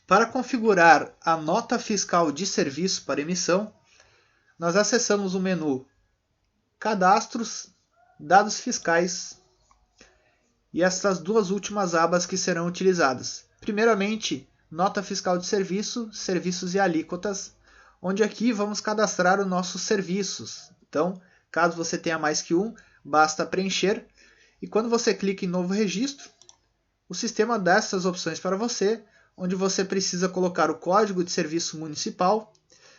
Para configurar a nota fiscal de serviço para emissão, nós acessamos o menu Cadastros, Dados Fiscais e estas duas últimas abas que serão utilizadas. Primeiramente, Nota Fiscal de Serviço, Serviços e Alíquotas, onde aqui vamos cadastrar os nossos serviços. Então, caso você tenha mais que um, basta preencher. E quando você clica em Novo Registro, o sistema dá essas opções para você, onde você precisa colocar o código de serviço municipal.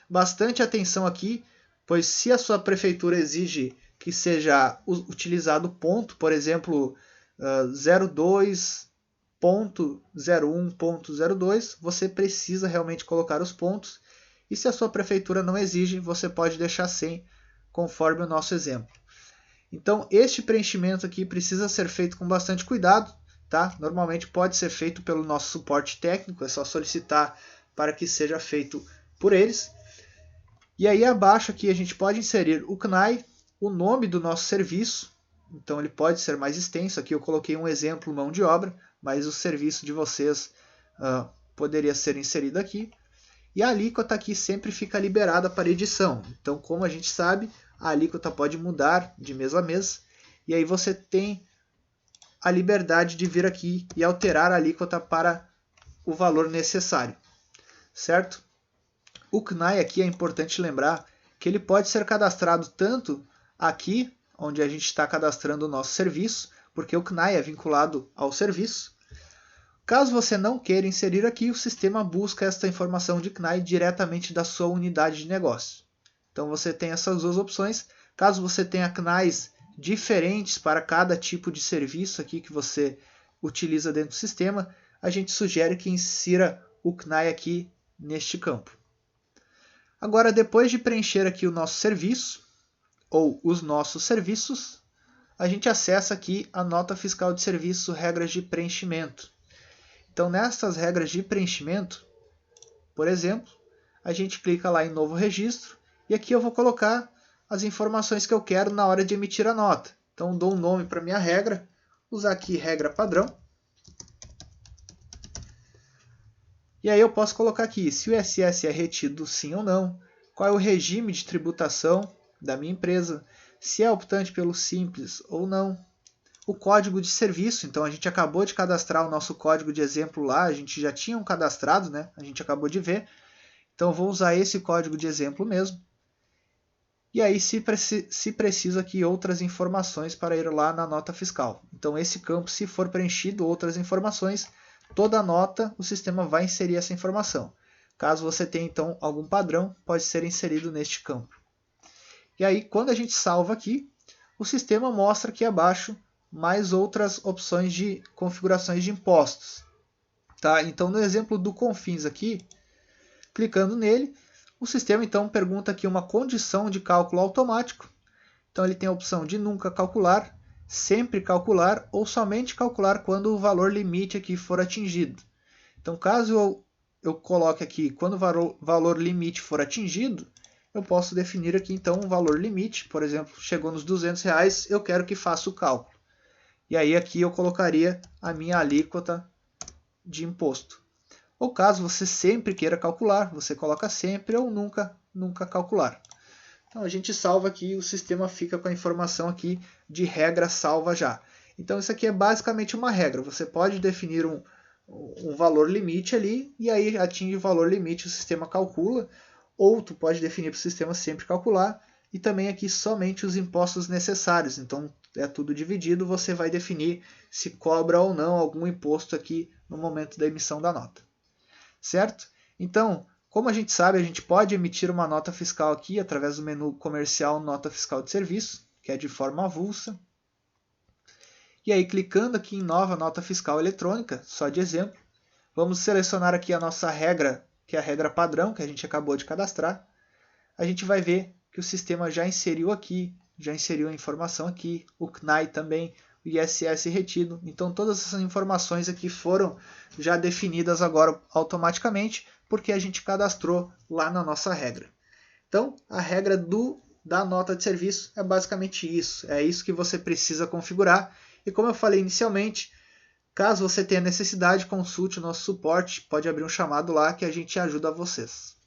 Bastante atenção aqui, pois se a sua prefeitura exige que seja utilizado ponto, por exemplo, 02.01.02, você precisa realmente colocar os pontos. E se a sua prefeitura não exige, você pode deixar sem, conforme o nosso exemplo. Então, este preenchimento aqui precisa ser feito com bastante cuidado. Tá? Normalmente pode ser feito pelo nosso suporte técnico, é só solicitar para que seja feito por eles. E aí abaixo aqui a gente pode inserir o CNAE, o nome do nosso serviço, então ele pode ser mais extenso, aqui eu coloquei um exemplo mão de obra, mas o serviço de vocês poderia ser inserido aqui. E a alíquota aqui sempre fica liberada para edição, então como a gente sabe, a alíquota pode mudar de mês a mês, e aí você tem a liberdade de vir aqui e alterar a alíquota para o valor necessário, certo? O CNAE aqui é importante lembrar que ele pode ser cadastrado tanto aqui, onde a gente está cadastrando o nosso serviço, porque o CNAE é vinculado ao serviço. Caso você não queira inserir aqui, o sistema busca esta informação de CNAE diretamente da sua unidade de negócio. Então você tem essas duas opções. Caso você tenha CNAEs diferentes para cada tipo de serviço aqui que você utiliza dentro do sistema, a gente sugere que insira o CNAE aqui neste campo. Agora, depois de preencher aqui o nosso serviço, ou os nossos serviços, a gente acessa aqui a nota fiscal de serviço, regras de preenchimento. Então, nessas regras de preenchimento, por exemplo, a gente clica lá em novo registro, e aqui eu vou colocar as informações que eu quero na hora de emitir a nota. Então, dou um nome para minha regra, usar aqui regra padrão. E aí eu posso colocar aqui se o ISS é retido sim ou não, qual é o regime de tributação da minha empresa, se é optante pelo simples ou não, o código de serviço, então a gente acabou de cadastrar o nosso código de exemplo lá, a gente já tinha um cadastrado, né? A gente acabou de ver, então eu vou usar esse código de exemplo mesmo. E aí, se precisa aqui outras informações para ir lá na nota fiscal. Então, esse campo, se for preenchido outras informações, toda nota o sistema vai inserir essa informação. Caso você tenha, então, algum padrão, pode ser inserido neste campo. E aí, quando a gente salva aqui, o sistema mostra aqui abaixo mais outras opções de configurações de impostos. Tá? Então, no exemplo do Confins aqui, clicando nele, o sistema então pergunta aqui uma condição de cálculo automático. Então ele tem a opção de nunca calcular, sempre calcular ou somente calcular quando o valor limite aqui for atingido. Então caso eu coloque aqui quando o valor limite for atingido, eu posso definir aqui então um valor limite, por exemplo, chegou nos R$200, eu quero que faça o cálculo. E aí aqui eu colocaria a minha alíquota de imposto. Ou caso você sempre queira calcular, você coloca sempre ou nunca calcular. Então a gente salva aqui, o sistema fica com a informação aqui de regra salva já. Então isso aqui é basicamente uma regra. Você pode definir um valor limite ali e aí atinge o valor limite, o sistema calcula. Ou tu pode definir para o sistema sempre calcular e também aqui somente os impostos necessários. Então é tudo dividido, você vai definir se cobra ou não algum imposto aqui no momento da emissão da nota. Certo? Então, como a gente sabe, a gente pode emitir uma nota fiscal aqui através do menu comercial Nota Fiscal de Serviço, que é de forma avulsa. E aí, clicando aqui em Nova Nota Fiscal Eletrônica, só de exemplo, vamos selecionar aqui a nossa regra, que é a regra padrão, que a gente acabou de cadastrar. A gente vai ver que o sistema já inseriu aqui, já inseriu a informação aqui, o CNAE também, o ISS retido. Então todas essas informações aqui foram já definidas agora automaticamente, porque a gente cadastrou lá na nossa regra. Então a regra da nota de serviço é basicamente isso. É isso que você precisa configurar. E como eu falei inicialmente, Caso você tenha necessidade, consulte o nosso suporte, pode abrir um chamado lá que a gente ajuda vocês.